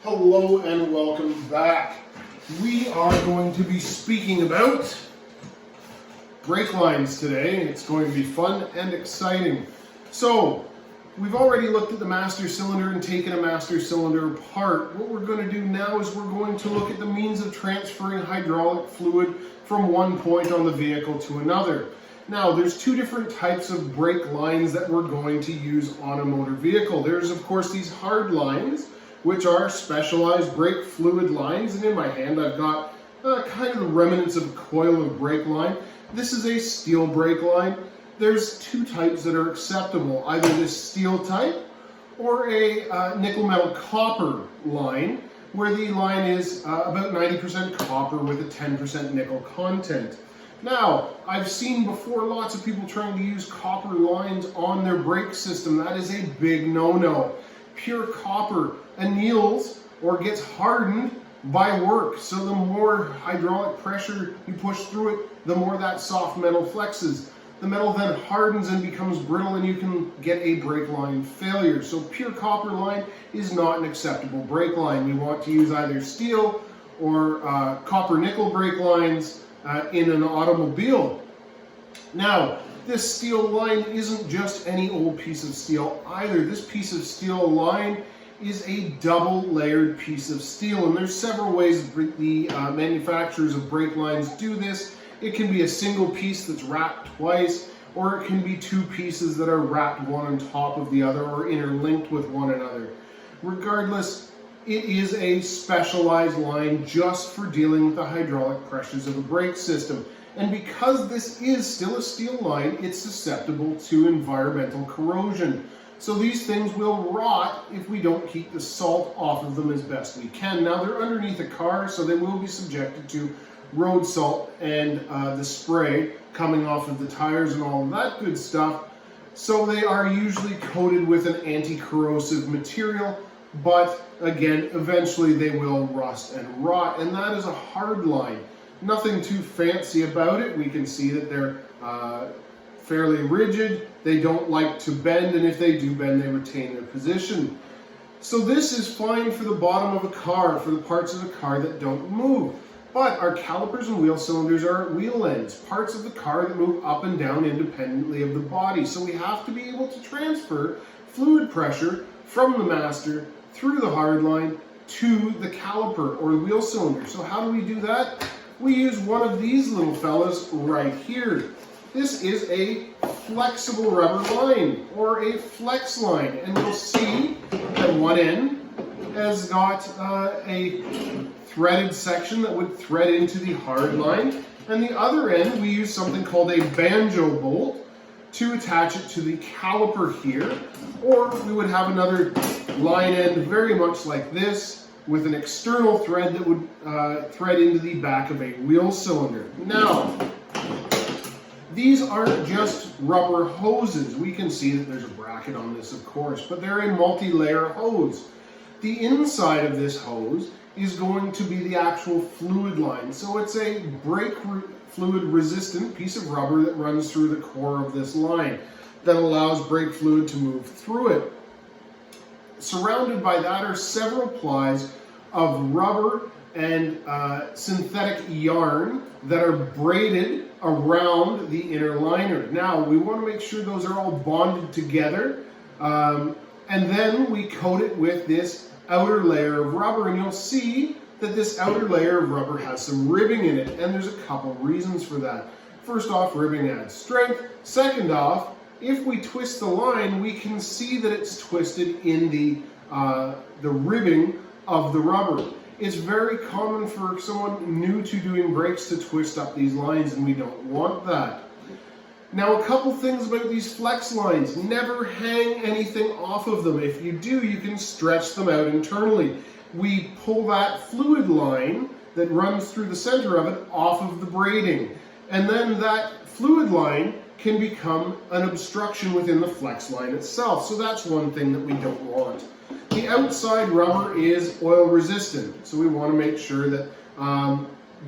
Hello and welcome back. We are going to be speaking about brake lines today. It's going to be fun and exciting. So, we've already looked at the master cylinder and taken a master cylinder apart. What we're going to do now is we're going to look at the means of transferring hydraulic fluid from one point on the vehicle to another. Now, there's two different types of brake lines that we're going to use on a motor vehicle. There's, of course, these hard lines, which are specialized brake fluid lines, and in my hand I've got kind of the remnants of a coil of brake line. This is a steel brake line. There's two types that are acceptable, either this steel type or a nickel metal copper line, where the line is about 90% copper with a 10% nickel content. Now, I've seen before lots of people trying to use copper lines on their brake system. That is a big no-no. Pure copper anneals or gets hardened by work. So the more hydraulic pressure you push through it, the more that soft metal flexes. The metal then hardens and becomes brittle, and you can get a brake line failure. So pure copper line is not an acceptable brake line. You want to use either steel or copper nickel brake lines in an automobile. Now, this steel line isn't just any old piece of steel either. This piece of steel line is a double layered piece of steel, and there's several ways the manufacturers of brake lines do this. It can be a single piece that's wrapped twice, or it can be two pieces that are wrapped one on top of the other or interlinked with one another. Regardless, it is a specialized line just for dealing with the hydraulic pressures of a brake system. And because this is still a steel line, it's susceptible to environmental corrosion. So these things will rot if we don't keep the salt off of them as best we can. Now, they're underneath a car, so they will be subjected to road salt and the spray coming off of the tires and all of that good stuff. So they are usually coated with an anti-corrosive material, but again, eventually they will rust and rot, and that is a hard line. Nothing too fancy about it. We can see that they're fairly rigid. They don't like to bend, and if they do bend, they retain their position. So this is fine for the bottom of a car, for the parts of the car that don't move. But our calipers and wheel cylinders are at wheel ends, parts of the car that move up and down independently of the body. So we have to be able to transfer fluid pressure from the master through the hard line to the caliper or the wheel cylinder. So how do we do that? We use one of these little fellas right here. This is a flexible rubber line, or a flex line, and you'll see that one end has got a threaded section that would thread into the hard line, and the other end we use something called a banjo bolt to attach it to the caliper here, or we would have another line end very much like this, with an external thread that would thread into the back of a wheel cylinder. Now, these aren't just rubber hoses. We can see that there's a bracket on this, of course, but they're a multi-layer hose. The inside of this hose is going to be the actual fluid line. So it's a brake fluid resistant piece of rubber that runs through the core of this line that allows brake fluid to move through it. Surrounded by that are several plies of rubber and synthetic yarn that are braided around the inner liner. Now, we want to make sure those are all bonded together, and then we coat it with this outer layer of rubber, and you'll see that this outer layer of rubber has some ribbing in it, and there's a couple reasons for that. First off, ribbing adds strength. Second off, if we twist the line, we can see that it's twisted in the ribbing of the rubber. It's very common for someone new to doing brakes to twist up these lines, and we don't want that. Now, a couple things about these flex lines. Never hang anything off of them. If you do, you can stretch them out internally. We pull that fluid line that runs through the center of it off of the braiding, and then that fluid line can become an obstruction within the flex line itself. So that's one thing that we don't want. The outside rubber is oil resistant, so we want to make sure that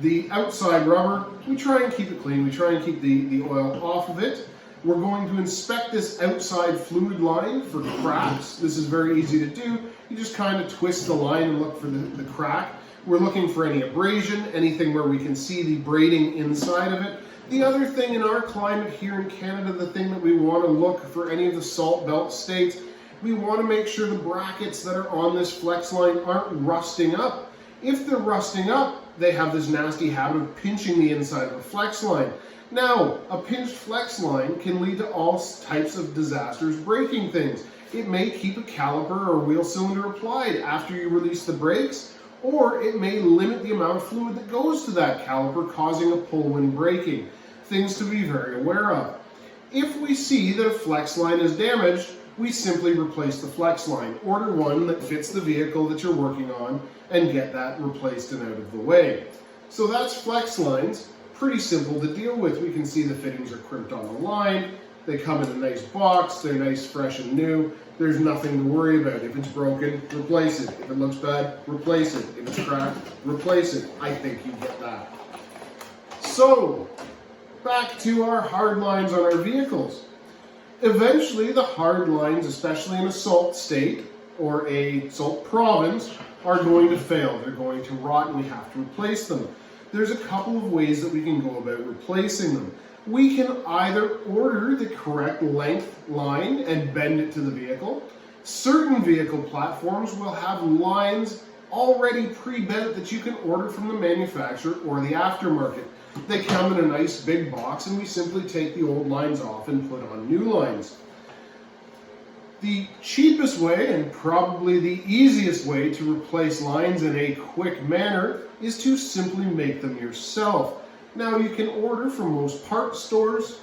the outside rubber, we try and keep it clean, we try and keep the oil off of it. We're going to inspect this outside fluid line for cracks. This is very easy to do. You just kind of twist the line and look for the crack. We're looking for any abrasion, anything where we can see the braiding inside of it. The other thing in our climate here in Canada, the thing that we want to look for any of the salt belt states, we want to make sure the brackets that are on this flex line aren't rusting up. If they're rusting up, they have this nasty habit of pinching the inside of a flex line. Now, a pinched flex line can lead to all types of disasters breaking things. It may keep a caliper or wheel cylinder applied after you release the brakes, or it may limit the amount of fluid that goes to that caliper, causing a pull when braking. Things to be very aware of. If we see that a flex line is damaged, we simply replace the flex line. Order one that fits the vehicle that you're working on and get that replaced and out of the way. So that's flex lines. Pretty simple to deal with. We can see the fittings are crimped on the line. They come in a nice box. They're nice, fresh, and new. There's nothing to worry about. If it's broken, replace it. If it looks bad, replace it. If it's cracked, replace it. I think you get that. So, back to our hard lines on our vehicles. Eventually, the hard lines, especially in a salt state or a salt province, are going to fail. They're going to rot and we have to replace them. There's a couple of ways that we can go about replacing them. We can either order the correct length line and bend it to the vehicle. Certain vehicle platforms will have lines already pre-bent that you can order from the manufacturer or the aftermarket. They come in a nice big box and we simply take the old lines off and put on new lines. The cheapest way and probably the easiest way to replace lines in a quick manner is to simply make them yourself. Now you can order from most parts stores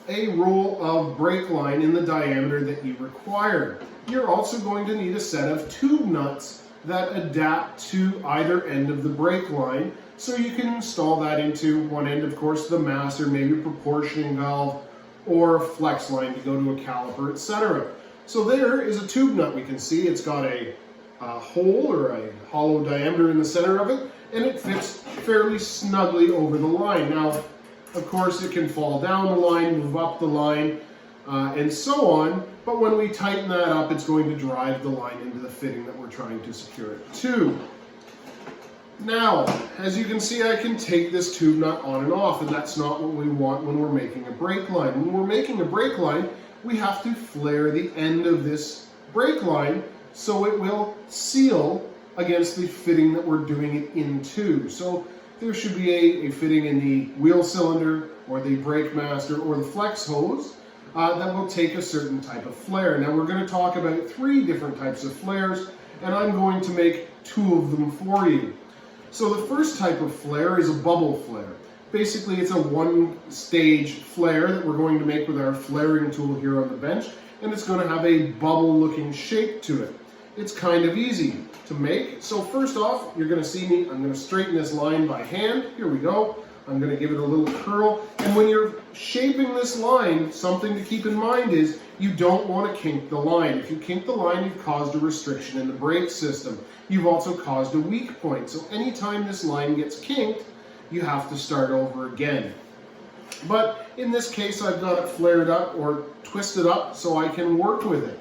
a roll of brake line in the diameter that you require. You're also going to need a set of tube nuts that adapt to either end of the brake line, so you can install that into one end, of course, the mass or maybe proportioning valve or a flex line to go to a caliper, etc. So there is a tube nut we can see. It's got a hole or a hollow diameter in the center of it, and it fits fairly snugly over the line. Now, of course, it can fall down the line, move up the line, and so on, but when we tighten that up, it's going to drive the line into the fitting that we're trying to secure it to. Now, as you can see, I can take this tube nut on and off, and that's not what we want when we're making a brake line. When we're making a brake line, we have to flare the end of this brake line so it will seal against the fitting that we're doing it into. So there should be a fitting in the wheel cylinder or the brake master or the flex hose that will take a certain type of flare. Now we're going to talk about 3 different types of flares, and I'm going to make 2 of them for you. So the first type of flare is a bubble flare. Basically, it's a 1-stage flare that we're going to make with our flaring tool here on the bench, and it's going to have a bubble-looking shape to it. It's kind of easy to make. So first off, you're going to see me, I'm going to straighten this line by hand. Here we go. I'm going to give it a little curl. And when you're shaping this line, something to keep in mind is you don't want to kink the line. If you kink the line, you've caused a restriction in the brake system. You've also caused a weak point. So anytime this line gets kinked, you have to start over again. But in this case, I've got it flared up or twisted up so I can work with it.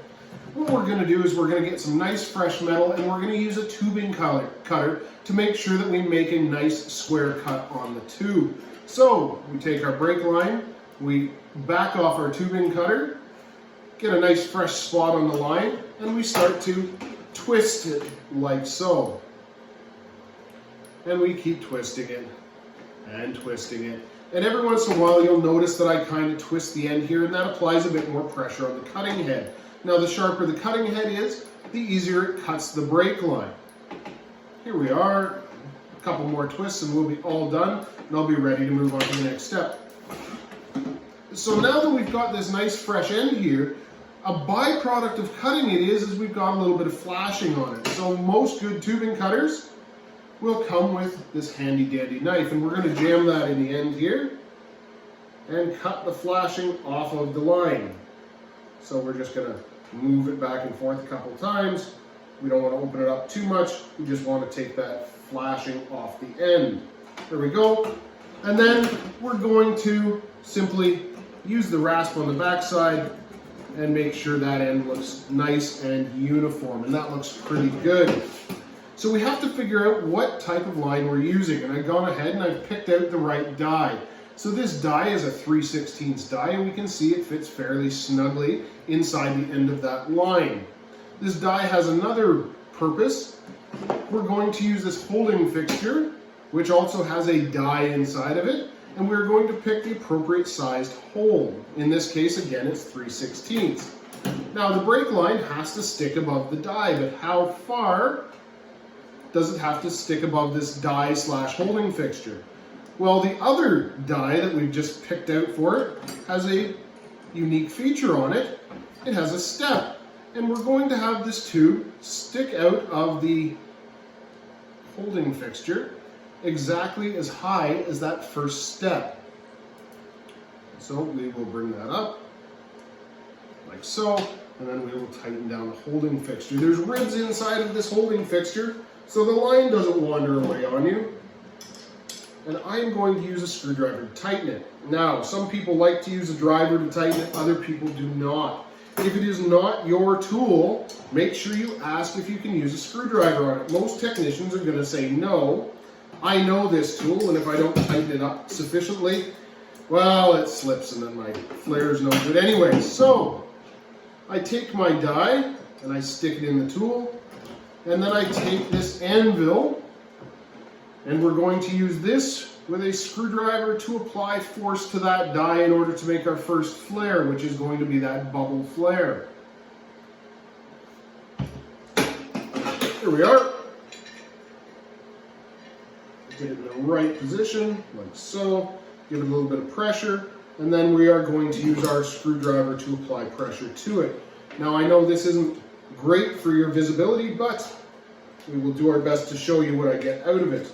What we're going to do is we're going to get some nice fresh metal, and we're going to use a tubing cutter to make sure that we make a nice square cut on the tube. So we take our brake line, we back off our tubing cutter, get a nice fresh spot on the line, and we start to twist it like so. And we keep twisting it and twisting it. And every once in a while you'll notice that I kind of twist the end here, and that applies a bit more pressure on the cutting head. Now the sharper the cutting head is, the easier it cuts the brake line. Here we are, a couple more twists and we'll be all done, and I'll be ready to move on to the next step. So now that we've got this nice fresh end here, a byproduct of cutting it is we've got a little bit of flashing on it. So most good tubing cutters will come with this handy dandy knife, and we're going to jam that in the end here and cut the flashing off of the line. So we're just going to move it back and forth a couple times. We don't want to open it up too much. We just want to take that flashing off the end. There we go. And then we're going to simply use the rasp on the back side and make sure that end looks nice and uniform, and that looks pretty good. So we have to figure out what type of line we're using, and I've gone ahead and I've picked out the right die. So this die is a 3/16 die, and we can see it fits fairly snugly inside the end of that line. This die has another purpose. We're going to use this holding fixture, which also has a die inside of it, and we're going to pick the appropriate sized hole. In this case, again, it's 3/16. Now the brake line has to stick above the die, but how far does it have to stick above this die slash holding fixture? Well, the other die that we've just picked out for it has a unique feature on it. It has a step, and we're going to have this tube stick out of the holding fixture exactly as high as that first step. So we will bring that up like so, and then we will tighten down the holding fixture. There's ribs inside of this holding fixture, so the line doesn't wander away on you. And I'm going to use a screwdriver to tighten it. Now, some people like to use a driver to tighten it, other people do not. If it is not your tool, make sure you ask if you can use a screwdriver on it. Most technicians are going to say no. I know this tool, and if I don't tighten it up sufficiently, well, it slips and then my flare is no good anyway. So, I take my die and I stick it in the tool, and then I take this anvil, and we're going to use this with a screwdriver to apply force to that die in order to make our first flare, which is going to be that bubble flare. Here we are. Get it in the right position, like so. Give it a little bit of pressure, and then we are going to use our screwdriver to apply pressure to it. Now, I know this isn't great for your visibility, but we will do our best to show you what I get out of it.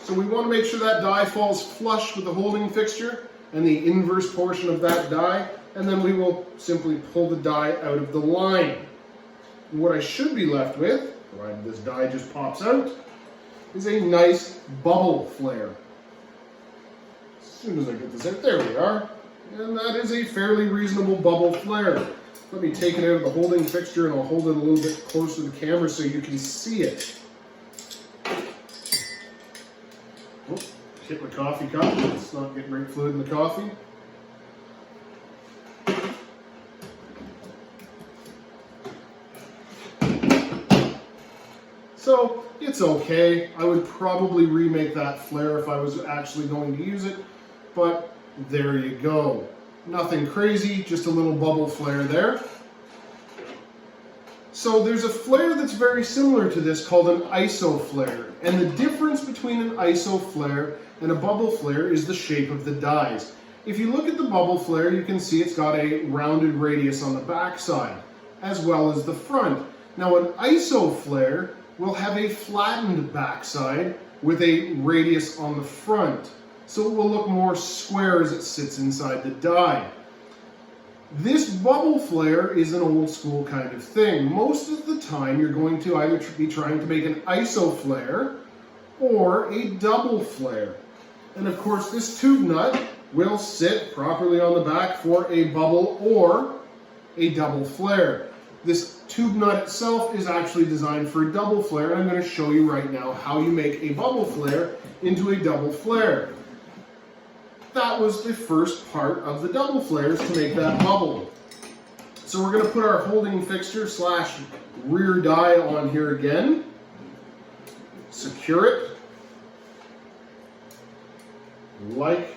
So we want to make sure that die falls flush with the holding fixture and the inverse portion of that die, and then we will simply pull the die out of the line. And what I should be left with, provided this die just pops out, is a nice bubble flare. As soon as I get this out, there we are. And that is a fairly reasonable bubble flare. Let me take it out of the holding fixture and I'll hold it a little bit closer to the camera so you can see it. Hit my coffee cup. Let's not get brake fluid in the coffee. So it's okay. I would probably remake that flare if I was actually going to use it, but there you go. Nothing crazy, just a little bubble flare there. So there's a flare that's very similar to this called an iso flare. And the difference between an iso flare and a bubble flare is the shape of the dies. If you look at the bubble flare, you can see it's got a rounded radius on the back side, as well as the front. Now an iso flare will have a flattened backside with a radius on the front. So it will look more square as it sits inside the die. This bubble flare is an old school kind of thing. Most of the time you're going to either be trying to make an iso flare or a double flare. And of course this tube nut will sit properly on the back for a bubble or a double flare. This tube nut itself is actually designed for a double flare, and I'm going to show you right now how you make a bubble flare into a double flare. That was the first part of the double flares to make that bubble. So we're going to put our holding fixture slash rear die on here again. Secure it. Like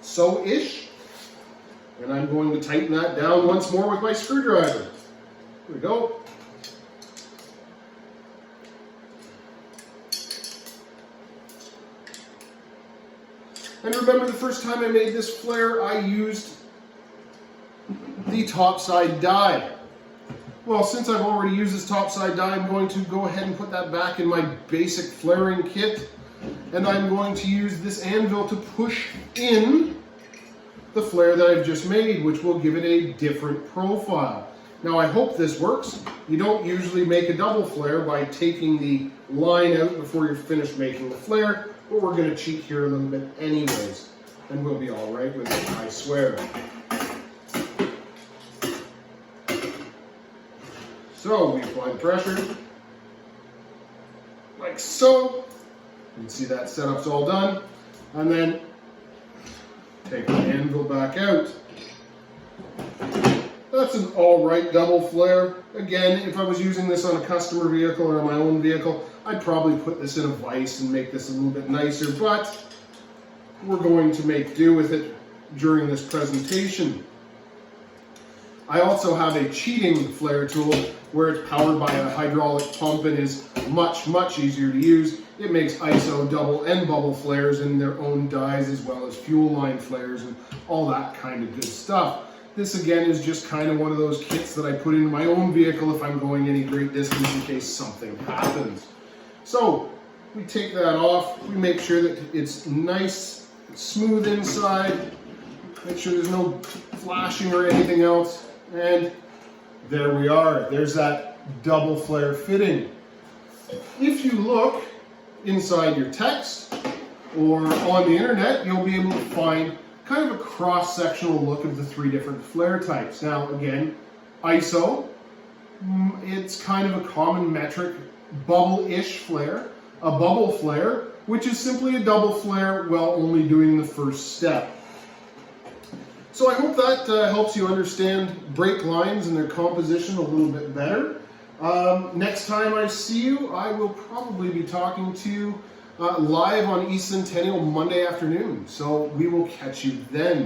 so-ish. And I'm going to tighten that down once more with my screwdriver. Here we go. And remember, the first time I made this flare, I used the top side die. Well, since I've already used this topside die, I'm going to go ahead and put that back in my basic flaring kit. And I'm going to use this anvil to push in the flare that I've just made, which will give it a different profile. Now I hope this works. You don't usually make a double flare by taking the line out before you're finished making the flare, but we're going to cheat here a little bit anyways, and we'll be all right with it, I swear. So we apply the pressure, like so. You can see that setup's all done, and then take the anvil back out. That's an alright double flare. Again, if I was using this on a customer vehicle or on my own vehicle, I'd probably put this in a vise and make this a little bit nicer, but we're going to make do with it during this presentation. I also have a cheating flare tool where it's powered by a hydraulic pump and is much, much easier to use. It makes ISO double and bubble flares in their own dies, as well as fuel line flares and all that kind of good stuff. This again is just kind of one of those kits that I put in my own vehicle if I'm going any great distance in case something happens. So we take that off, we make sure that it's nice, smooth inside, make sure there's no flashing or anything else, and there we are. There's that double flare fitting. If you look inside your text or on the internet, you'll be able to find kind of a cross-sectional look of the three different flare types. Now again, ISO, it's kind of a common metric bubble-ish flare. A bubble flare, which is simply a double flare while only doing the first step. So I hope that helps you understand brake lines and their composition a little bit better. Next time I see you, I will probably be talking to you live on East Centennial Monday afternoon. So we will catch you then.